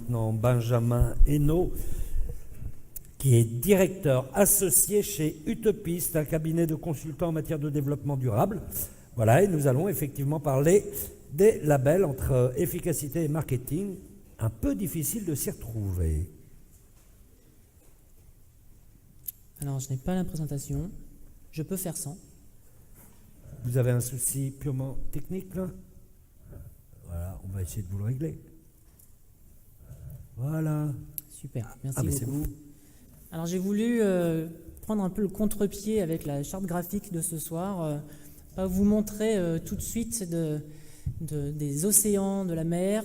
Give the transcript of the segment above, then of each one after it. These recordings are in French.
maintenant Benjamin Hainaut, qui est directeur associé chez Utopiste, un cabinet de consultants en matière de développement durable. Voilà, et nous allons effectivement parler des labels entre efficacité et marketing. Un peu difficile de s'y retrouver. Alors, je n'ai pas la présentation. Je peux faire sans. Vous avez un souci purement technique, là? Voilà, on va essayer de vous le régler. Voilà. Super, merci mais beaucoup. c'est vous. Alors, j'ai voulu prendre un peu le contre-pied avec la charte graphique de ce soir. Pas vous montrer tout de suite des océans, de la mer,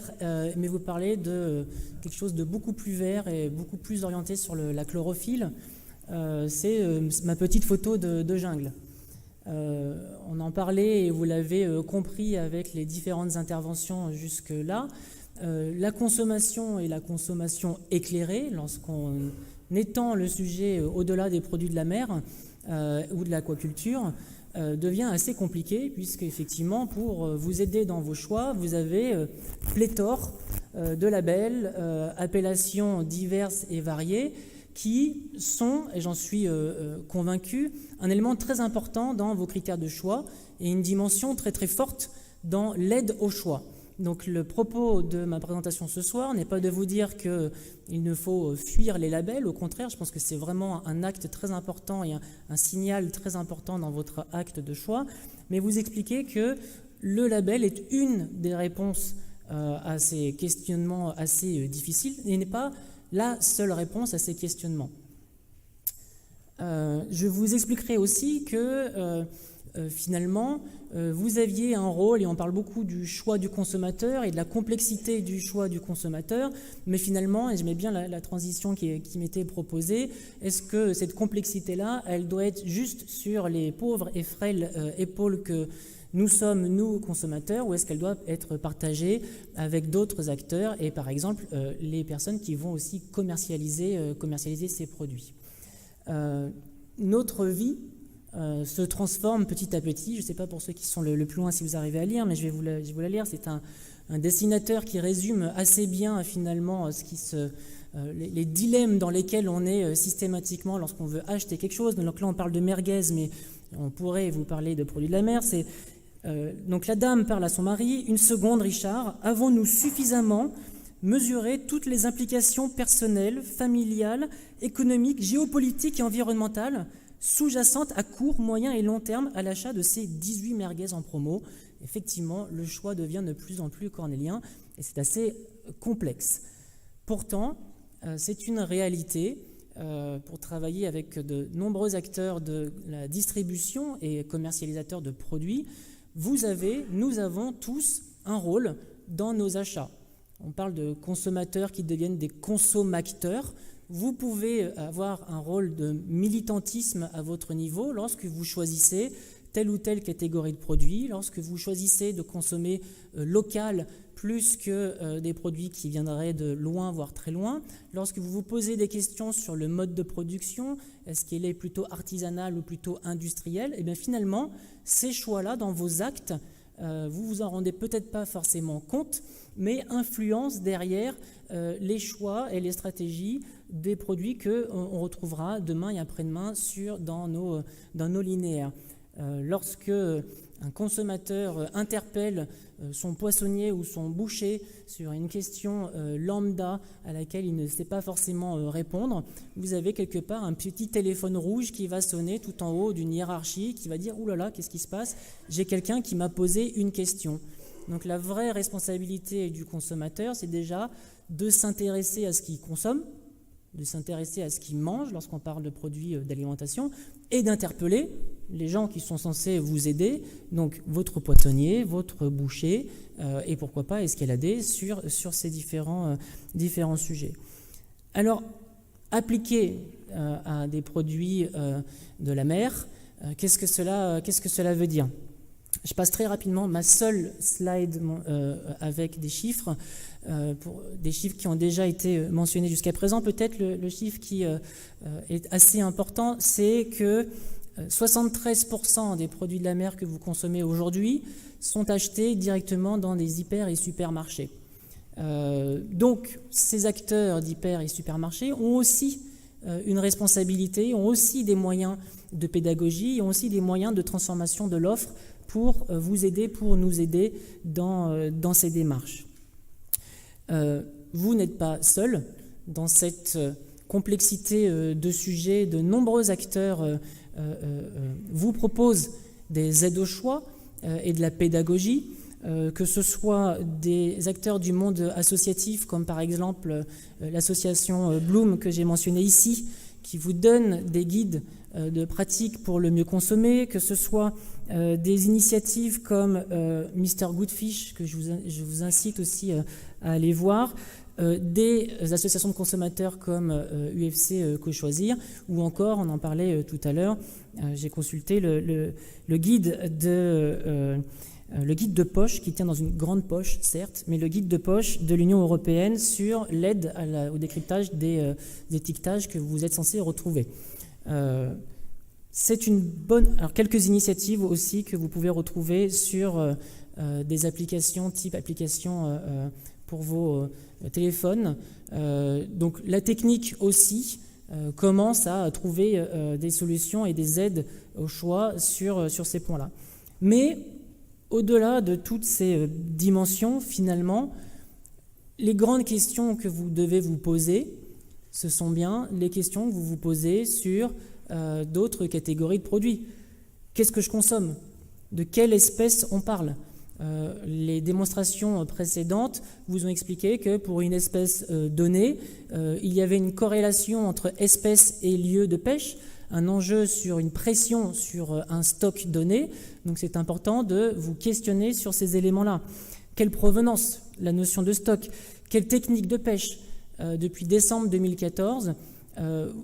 mais vous parler de quelque chose de beaucoup plus vert et beaucoup plus orienté sur la chlorophylle. C'est ma petite photo de jungle. On en parlait et vous l'avez compris avec les différentes interventions jusque-là. La consommation et la consommation éclairée, lorsqu'on étend le sujet au-delà des produits de la mer ou de l'aquaculture, devient assez compliqué, puisque effectivement, pour vous aider dans vos choix, vous avez pléthore de labels, appellations diverses et variées, qui sont, et j'en suis convaincu, un élément très important dans vos critères de choix et une dimension très très forte dans l'aide au choix. Donc le propos de ma présentation ce soir n'est pas de vous dire qu'il ne faut fuir les labels, au contraire, je pense que c'est vraiment un acte très important et un signal très important dans votre acte de choix, mais vous expliquer que le label est une des réponses à ces questionnements assez difficiles et n'est pas la seule réponse à ces questionnements. Je vous expliquerai aussi que finalement, vous aviez un rôle, et on parle beaucoup du choix du consommateur et de la complexité du choix du consommateur, mais finalement, et j'aimais bien la transition qui m'était proposée, est-ce que cette complexité-là, elle doit être juste sur les pauvres et frêles épaules que nous sommes, nous, consommateurs, ou est-ce qu'elle doit être partagée avec d'autres acteurs et par exemple les personnes qui vont aussi commercialiser ces produits. Notre vie se transforme petit à petit. Je ne sais pas pour ceux qui sont le plus loin si vous arrivez à lire, mais je vais vous la lire. C'est un dessinateur qui résume assez bien finalement les dilemmes dans lesquels on est systématiquement lorsqu'on veut acheter quelque chose. Donc là on parle de merguez, mais on pourrait vous parler de produits de la mer. Donc la dame parle à son mari. Une seconde, Richard, avons-nous suffisamment mesuré toutes les implications personnelles, familiales, économiques, géopolitiques et environnementales sous-jacentes à court, moyen et long terme à l'achat de ces 18 merguez en promo? Effectivement, le choix devient de plus en plus cornélien et c'est assez complexe. Pourtant, c'est une réalité. Pour travailler avec de nombreux acteurs de la distribution et commercialisateurs de produits, nous avons tous un rôle dans nos achats. On parle de consommateurs qui deviennent des consommateurs. Vous pouvez avoir un rôle de militantisme à votre niveau lorsque vous choisissez telle ou telle catégorie de produits, lorsque vous choisissez de consommer local plus que des produits qui viendraient de loin, voire très loin, lorsque vous vous posez des questions sur le mode de production, est-ce qu'il est plutôt artisanal ou plutôt industriel, et bien finalement, ces choix-là, dans vos actes, vous vous en rendez peut-être pas forcément compte, mais influencent derrière les choix et les stratégies des produits qu'on retrouvera demain et après-demain dans nos linéaires. Lorsque un consommateur interpelle son poissonnier ou son boucher sur une question lambda à laquelle il ne sait pas forcément répondre, vous avez quelque part un petit téléphone rouge qui va sonner tout en haut d'une hiérarchie qui va dire « Ouh là là, qu'est-ce qui se passe? J'ai quelqu'un qui m'a posé une question ». Donc la vraie responsabilité du consommateur, c'est déjà de s'intéresser à ce qu'il consomme, de s'intéresser à ce qu'il mange lorsqu'on parle de produits d'alimentation et d'interpeller les gens qui sont censés vous aider, donc votre poissonnier, votre boucher et pourquoi pas escalader sur ces différents sujets. Alors, appliquer à des produits de la mer, qu'est-ce que cela veut dire ? Je passe très rapidement ma seule slide avec des chiffres, pour des chiffres qui ont déjà été mentionnés jusqu'à présent. Peut-être le chiffre qui est assez important, c'est que 73% des produits de la mer que vous consommez aujourd'hui sont achetés directement dans des hyper et supermarchés. Donc, ces acteurs d'hyper et supermarchés ont aussi une responsabilité, ont aussi des moyens de pédagogie, ont aussi des moyens de transformation de l'offre pour vous aider, pour nous aider dans ces démarches. Vous n'êtes pas seul dans cette complexité de sujets. De nombreux acteurs vous proposent des aides au choix et de la pédagogie, que ce soit des acteurs du monde associatif, comme par exemple l'association Bloom que j'ai mentionnée ici, qui vous donne des guides de pratique pour le mieux consommer, que ce soit des initiatives comme Mr Goodfish, que je vous incite aussi à aller voir, des associations de consommateurs comme UFC Co-Choisir, ou encore, on en parlait tout à l'heure, j'ai consulté le guide de poche, qui tient dans une grande poche, certes, mais le guide de poche de l'Union européenne sur l'aide au décryptage des étiquetages que vous êtes censé retrouver. C'est une bonne... Alors, quelques initiatives aussi que vous pouvez retrouver sur des applications, type application pour vos téléphones. Donc, la technique aussi commence à trouver des solutions et des aides au choix sur ces points-là. Mais au-delà de toutes ces dimensions, finalement, les grandes questions que vous devez vous poser, ce sont bien les questions que vous vous posez sur d'autres catégories de produits. Qu'est-ce que je consomme? De quelle espèce on parle? Les démonstrations précédentes vous ont expliqué que pour une espèce donnée, il y avait une corrélation entre espèce et lieu de pêche, un enjeu sur une pression sur un stock donné. Donc c'est important de vous questionner sur ces éléments-là. Quelle provenance? La notion de stock. Quelle technique de pêche? Depuis décembre 2014,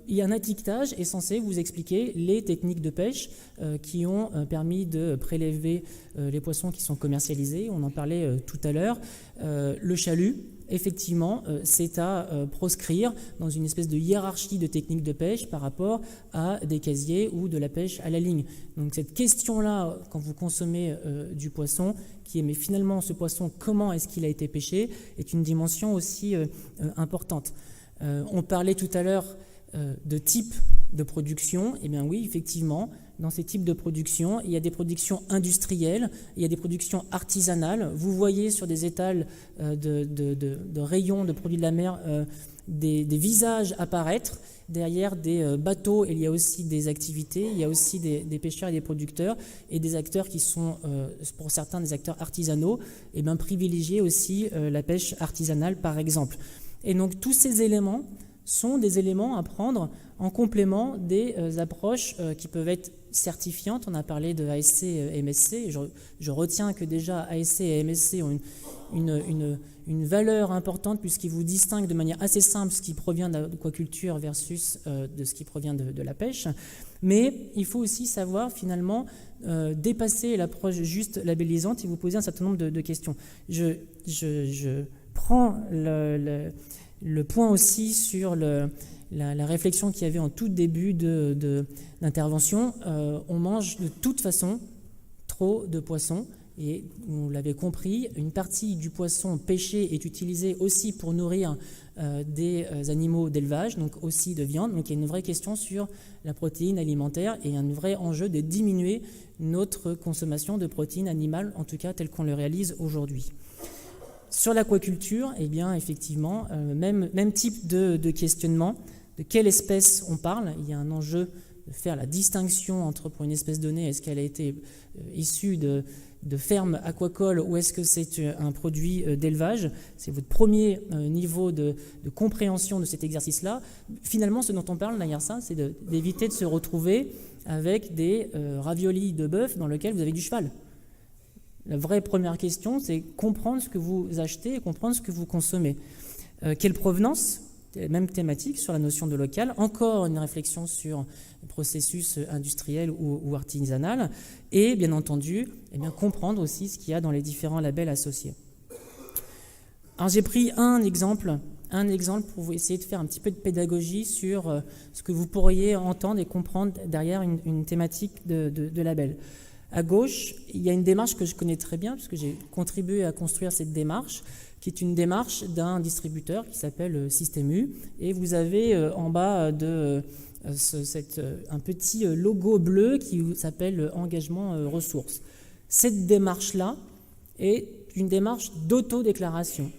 il y a un étiquetage est censé vous expliquer les techniques de pêche qui ont permis de prélever les poissons qui sont commercialisés. On en parlait tout à l'heure. Le chalut, effectivement, c'est à proscrire dans une espèce de hiérarchie de techniques de pêche par rapport à des casiers ou de la pêche à la ligne. Donc cette question-là, quand vous consommez du poisson, qui est mais finalement ce poisson, comment est-ce qu'il a été pêché, est une dimension aussi importante. On parlait tout à l'heure de type de production. Eh bien oui, effectivement, dans ces types de production, il y a des productions industrielles, il y a des productions artisanales. Vous voyez sur des étals de rayons de produits de la mer des visages apparaître. Derrière des bateaux, il y a aussi des activités, il y a aussi des pêcheurs et des producteurs, et des acteurs qui sont, pour certains, des acteurs artisanaux, et bien privilégier aussi la pêche artisanale, par exemple. Et donc tous ces éléments sont des éléments à prendre en complément des approches qui peuvent être certifiantes. On a parlé de ASC et MSC. Je retiens que déjà ASC et MSC ont une valeur importante puisqu'ils vous distinguent de manière assez simple ce qui provient de l'aquaculture versus de ce qui provient de la pêche. Mais il faut aussi savoir finalement dépasser l'approche juste labellisante et vous poser un certain nombre de questions. Je prends le point aussi sur la réflexion qu'il y avait en tout début d'intervention. On mange de toute façon trop de poissons et vous l'avez compris, une partie du poisson pêché est utilisée aussi pour nourrir des animaux d'élevage, donc aussi de viande. Donc il y a une vraie question sur la protéine alimentaire et un vrai enjeu de diminuer notre consommation de protéines animales, en tout cas tel qu'on le réalise aujourd'hui. Sur l'aquaculture, eh bien, effectivement, même type de questionnement. De quelle espèce on parle? Il y a un enjeu de faire la distinction entre, pour une espèce donnée, est-ce qu'elle a été issue de ferme aquacole ou est-ce que c'est un produit d'élevage? C'est votre premier niveau de compréhension de cet exercice-là. Finalement, ce dont on parle derrière ça, c'est d'éviter de se retrouver avec des raviolis de bœuf dans lesquels vous avez du cheval. La vraie première question, c'est comprendre ce que vous achetez et comprendre ce que vous consommez. Quelle provenance? Même thématique sur la notion de local. Encore une réflexion sur le processus industriel ou artisanal. Et bien entendu, eh bien, comprendre aussi ce qu'il y a dans les différents labels associés. Alors j'ai pris un exemple pour vous essayer de faire un petit peu de pédagogie sur ce que vous pourriez entendre et comprendre derrière une thématique de label. À gauche, il y a une démarche que je connais très bien, puisque j'ai contribué à construire cette démarche, qui est une démarche d'un distributeur qui s'appelle Système-U. Et vous avez en bas de un petit logo bleu qui s'appelle engagement ressources. Cette démarche-là est une démarche d'autodéclaration.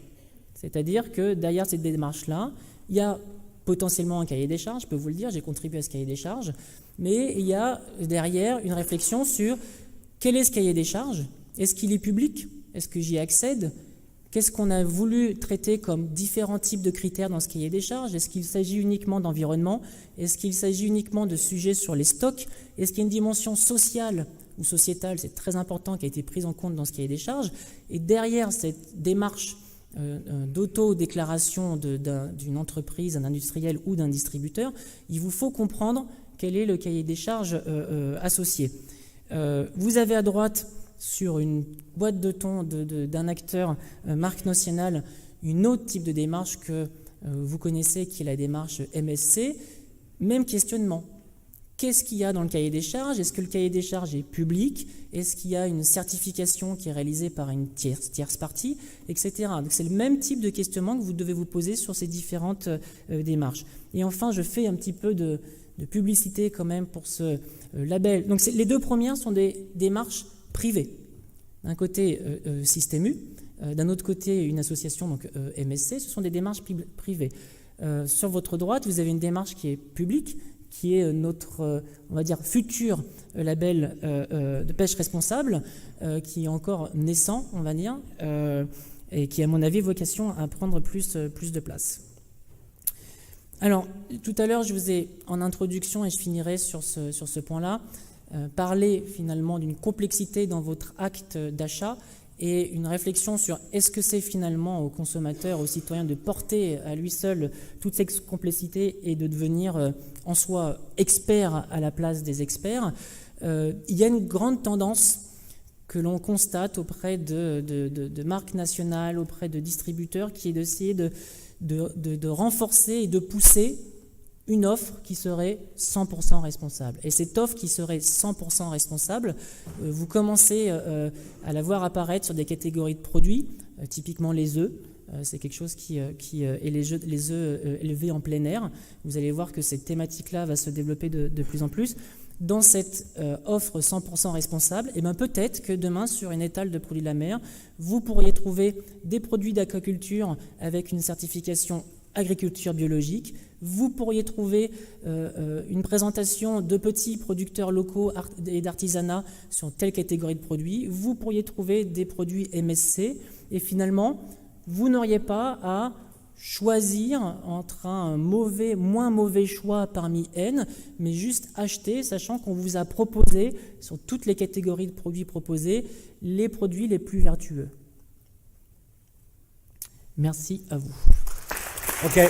C'est-à-dire que derrière cette démarche-là, il y a potentiellement un cahier des charges, je peux vous le dire, j'ai contribué à ce cahier des charges, mais il y a derrière une réflexion sur quel est ce cahier des charges, est-ce qu'il est public, est-ce que j'y accède, qu'est-ce qu'on a voulu traiter comme différents types de critères dans ce cahier des charges, est-ce qu'il s'agit uniquement d'environnement, est-ce qu'il s'agit uniquement de sujets sur les stocks, est-ce qu'il y a une dimension sociale ou sociétale, c'est très important, qui a été prise en compte dans ce cahier des charges, et derrière cette démarche d'auto-déclaration d'une entreprise, d'un industriel ou d'un distributeur, il vous faut comprendre quel est le cahier des charges associé. Vous avez à droite, sur une boîte de thon d'un acteur, marque nationale, une autre type de démarche que vous connaissez, qui est la démarche MSC. Même questionnement. Qu'est-ce qu'il y a dans le cahier des charges? Est-ce que le cahier des charges est public? Est-ce qu'il y a une certification qui est réalisée par une tierce partie, etc. Donc c'est le même type de questionnement que vous devez vous poser sur ces différentes démarches. Et enfin, je fais un petit peu de publicité quand même pour ce label. Donc les deux premières sont des démarches privées. D'un côté, Système-U, d'un autre côté, une association, donc MSC, ce sont des démarches privées. Sur votre droite, vous avez une démarche qui est publique, qui est notre, on va dire, futur label de pêche responsable, qui est encore naissant, on va dire, et qui, à mon avis, vocation à prendre plus de place. Alors, tout à l'heure, je vous ai, en introduction, et je finirai sur ce point-là, parlé finalement d'une complexité dans votre acte d'achat et une réflexion sur est-ce que c'est finalement au consommateur, au citoyen de porter à lui seul toute cette complexité et de devenir en soi expert à la place des experts. Il y a une grande tendance que l'on constate auprès de marques nationales, auprès de distributeurs, qui est d'essayer de renforcer et de pousser une offre qui serait 100% responsable. Et cette offre qui serait 100% responsable, vous commencez à la voir apparaître sur des catégories de produits, typiquement les œufs. C'est quelque chose et les œufs élevés en plein air. Vous allez voir que cette thématique-là va se développer de plus en plus. Dans cette offre 100% responsable, et bien peut-être que demain, sur une étale de produits de la mer, vous pourriez trouver des produits d'aquaculture avec une certification agriculture biologique. Vous pourriez trouver une présentation de petits producteurs locaux et d'artisanat sur telle catégorie de produits. Vous pourriez trouver des produits MSC. Et finalement, vous n'auriez pas à choisir entre un moins mauvais choix parmi N, mais juste acheter, sachant qu'on vous a proposé, sur toutes les catégories de produits proposés, les produits les plus vertueux. Merci à vous. Ok.